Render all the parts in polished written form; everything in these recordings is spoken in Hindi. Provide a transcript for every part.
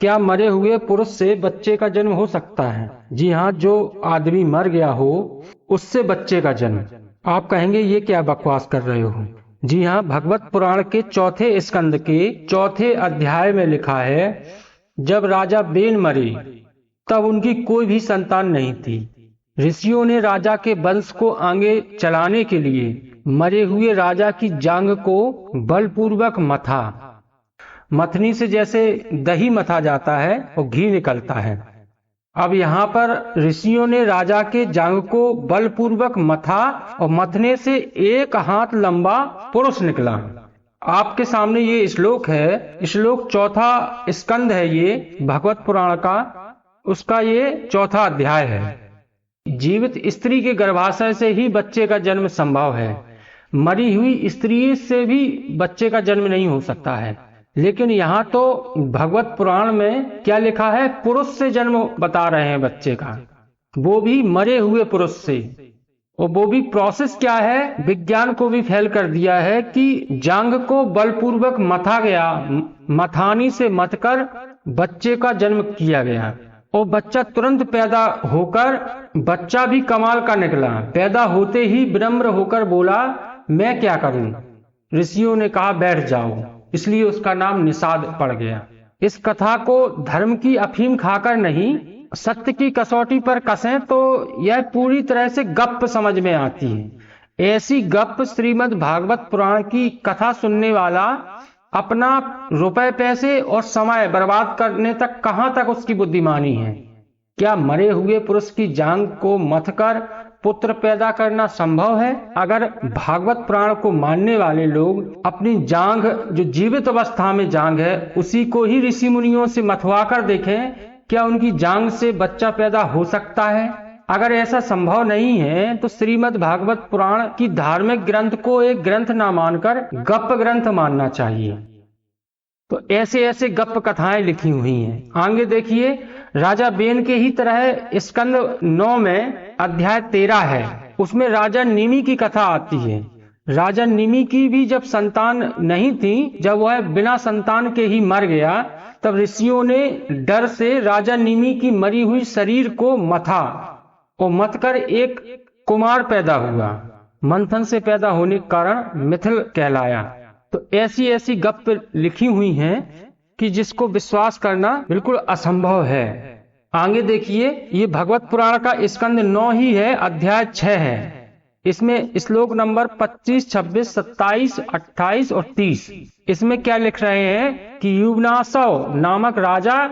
क्या मरे हुए पुरुष से बच्चे का जन्म हो सकता है? जी हाँ, जो आदमी मर गया हो उससे बच्चे का जन्म। आप कहेंगे ये क्या बकवास कर रहे हो? जी हाँ, भगवत पुराण के चौथे स्कंद के चौथे अध्याय में लिखा है, जब राजा बेन मरे तब उनकी कोई भी संतान नहीं थी। ऋषियों ने राजा के वंश को आगे चलाने के लिए मरे हुए राजा की जांग को बलपूर्वक मथा। मथनी से जैसे दही मथा जाता है और घी निकलता है। अब यहाँ पर ऋषियों ने राजा के जांग को बलपूर्वक मथा और मथने से एक हाथ लंबा पुरुष निकला। आपके सामने ये श्लोक है, श्लोक चौथा स्कंद है ये भगवत पुराण का, उसका ये चौथा अध्याय है। जीवित स्त्री के गर्भाशय से ही बच्चे का जन्म संभव है, मरी हुई स्त्री से भी बच्चे का जन्म नहीं हो सकता है। लेकिन यहाँ तो भगवत पुराण में क्या लिखा है, पुरुष से जन्म बता रहे हैं बच्चे का, वो भी मरे हुए पुरुष से। और वो भी प्रोसेस क्या है, विज्ञान को भी फेल कर दिया है कि जांग को बलपूर्वक मथा गया, मथानी से मतकर बच्चे का जन्म किया गया और बच्चा तुरंत पैदा होकर, बच्चा भी कमाल का निकला, पैदा होते ही विनम्र होकर बोला मैं क्या करूं। ऋषियों ने कहा बैठ जाओ, इसलिए उसका नाम निषाद पड़ गया। इस कथा को धर्म की अफीम खाकर नहीं, सत्य की कसौटी पर कसें तो यह पूरी तरह से गप्प समझ में आती है। ऐसी गप्प श्रीमद् भागवत पुराण की कथा सुनने वाला अपना रुपए पैसे और समय बर्बाद करने तक कहां तक उसकी बुद्धिमानी है। क्या मरे हुए पुरुष की जांग को मथकर पुत्र पैदा करना संभव है? अगर भागवत पुराण को मानने वाले लोग अपनी जांग, जो जीवित अवस्था में जांग है, उसी को ही ऋषि मुनियों से मथवा कर देखें, क्या उनकी जांग से बच्चा पैदा हो सकता है? अगर ऐसा संभव नहीं है तो श्रीमद् भागवत पुराण की धार्मिक ग्रंथ को एक ग्रंथ ना मानकर गप्प ग्रंथ मानना चाहिए। तो ऐसे ऐसे गप्प कथाएं लिखी हुई हैं। आगे देखिए, राजा बेन के ही तरह स्कंद 9 में अध्याय 13 है, उसमें राजा निमि की कथा आती है। राजा निमि की भी जब संतान नहीं थी, जब वह बिना संतान के ही मर गया, तब ऋषियों ने डर से राजा निमि की मरी हुई शरीर को मथा और मतकर एक कुमार पैदा हुआ। मंथन से पैदा होने के कारण मिथिल कहलाया। तो ऐसी ऐसी गप्प लिखी हुई हैं कि जिसको विश्वास करना बिल्कुल असंभव है। आगे देखिए, ये भगवत पुराण का स्कंद 9 ही है, अध्याय 6 है। इसमें श्लोक नंबर 25, 26, 27, 28 और 30। इसमें क्या लिख रहे हैं कि युवनासव नामक राजा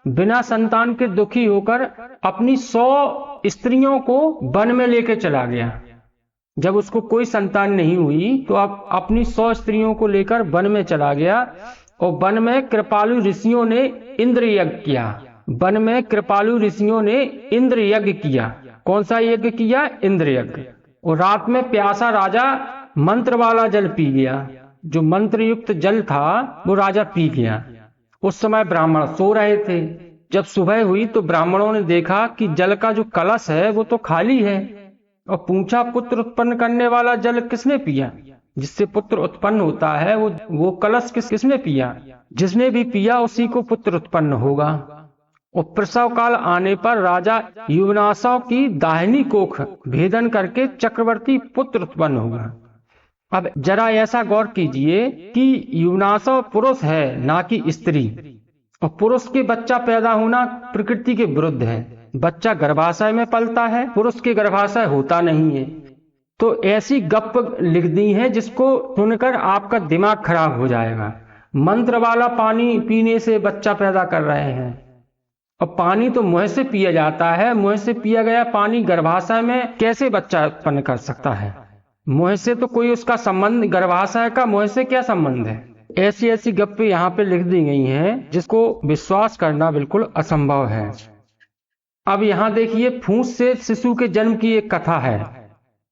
बिना संतान के दुखी होकर अपनी 100 स्त्रियों को वन में लेके चला गया। जब उसको कोई संतान नहीं हुई तो आप अपनी 100 स्त्रियों को लेकर वन में चला गया और वन में कृपालु ऋषियों ने इंद्र यज्ञ किया। वन में कृपालु ऋषियों ने इंद्र यज्ञ किया। कौन सा यज्ञ किया? इंद्र यज्ञ। और रात में प्यासा राजा मंत्र वाला जल पी गया। जो मंत्र युक्त जल था वो राजा पी गया। उस समय ब्राह्मण सो रहे थे। जब सुबह हुई तो ब्राह्मणों ने देखा कि जल का जो कलश है वो तो खाली है, और पूछा पुत्र उत्पन्न करने वाला जल किसने पिया? जिससे पुत्र उत्पन्न होता है वो कलश किसने पिया? जिसने भी पिया उसी को पुत्र उत्पन्न होगा। और प्रसव काल आने पर राजा युवनासव की दाहिनी कोख भेदन करके चक्रवर्ती पुत्र उत्पन्न होगा। अब जरा ऐसा गौर कीजिए कि युवनासव पुरुष है, ना कि स्त्री, और पुरुष के बच्चा पैदा होना प्रकृति के विरुद्ध है। बच्चा गर्भाशय में पलता है, पुरुष के गर्भाशय होता नहीं है। तो ऐसी गप्प लिख दी है जिसको सुनकर आपका दिमाग खराब हो जाएगा। मंत्र वाला पानी पीने से बच्चा पैदा कर रहे हैं, और पानी तो मुंह से पिया जाता है। मुंह से पिया गया पानी गर्भाशय में कैसे बच्चा उत्पन्न कर सकता है? मुंह से तो कोई उसका संबंध, गर्भाशय का मुंह से क्या संबंध है? ऐसी ऐसी गप्पे यहाँ पे लिख दी गई हैं जिसको विश्वास करना बिल्कुल असंभव है। अब यहाँ देखिए, फूंस से शिशु के जन्म की एक कथा है।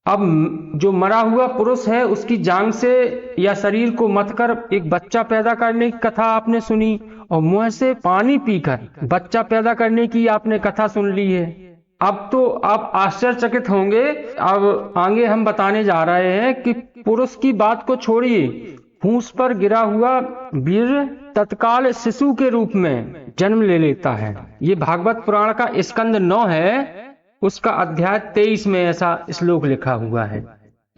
अब जो मरा हुआ पुरुष है उसकी जांग से या शरीर को मथकर एक बच्चा पैदा करने की कथा आपने सुनी, और मुंह से पानी पीकर बच्चा पैदा करने की आपने कथा सुन ली है। अब तो आप आश्चर्यचकित होंगे। अब आगे हम बताने जा रहे हैं कि पुरुष की बात को छोड़िए, फूंस पर गिरा हुआ वीर्य तत्काल शिशु के रूप में जन्म ले लेता है। ये भागवत पुराण का स्कंद 9 है, उसका अध्याय 23 में ऐसा श्लोक लिखा हुआ है।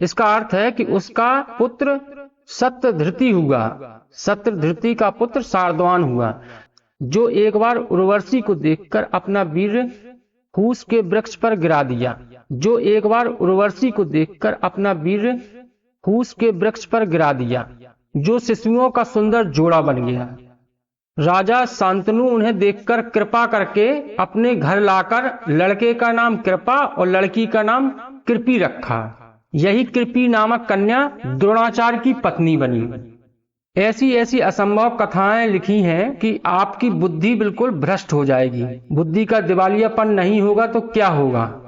इसका अर्थ है कि उसका पुत्र सत्यधृति हुआ, सत्यधृति का पुत्र शार्दूल हुआ, जो एक बार उर्वशी को देखकर अपना वीर कूश के वृक्ष पर गिरा दिया, जो एक बार उर्वशी को देखकर अपना वीर कूश के वृक्ष पर गिरा दिया, जो शिशुओं का सुंदर जोड़ा बन गया। राजा शांतनु उन्हें देखकर कृपा करके अपने घर लाकर लड़के का नाम कृपा और लड़की का नाम कृपी रखा। यही कृपी नामक कन्या द्रोणाचार्य की पत्नी बनी। ऐसी ऐसी असंभव कथाएं लिखी हैं कि आपकी बुद्धि बिल्कुल भ्रष्ट हो जाएगी। बुद्धि का दिवालियापन नहीं होगा तो क्या होगा।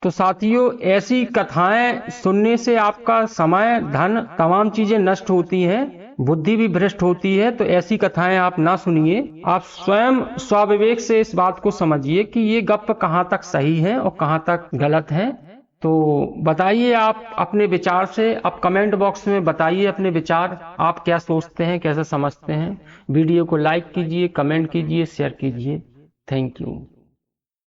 तो साथियों, ऐसी कथाएं सुनने से आपका समय, धन, तमाम चीजें नष्ट होती हैं, बुद्धि भी भ्रष्ट होती है। तो ऐसी कथाएं आप ना सुनिए। आप स्वयं स्वाविवेक से इस बात को समझिए कि ये गप्प कहाँ तक सही है और कहाँ तक गलत है। तो बताइए आप अपने विचार से, आप कमेंट बॉक्स में बताइए अपने विचार, आप क्या सोचते हैं, कैसे समझते हैं। वीडियो को लाइक कीजिए, कमेंट कीजिए, शेयर कीजिए। Thank you.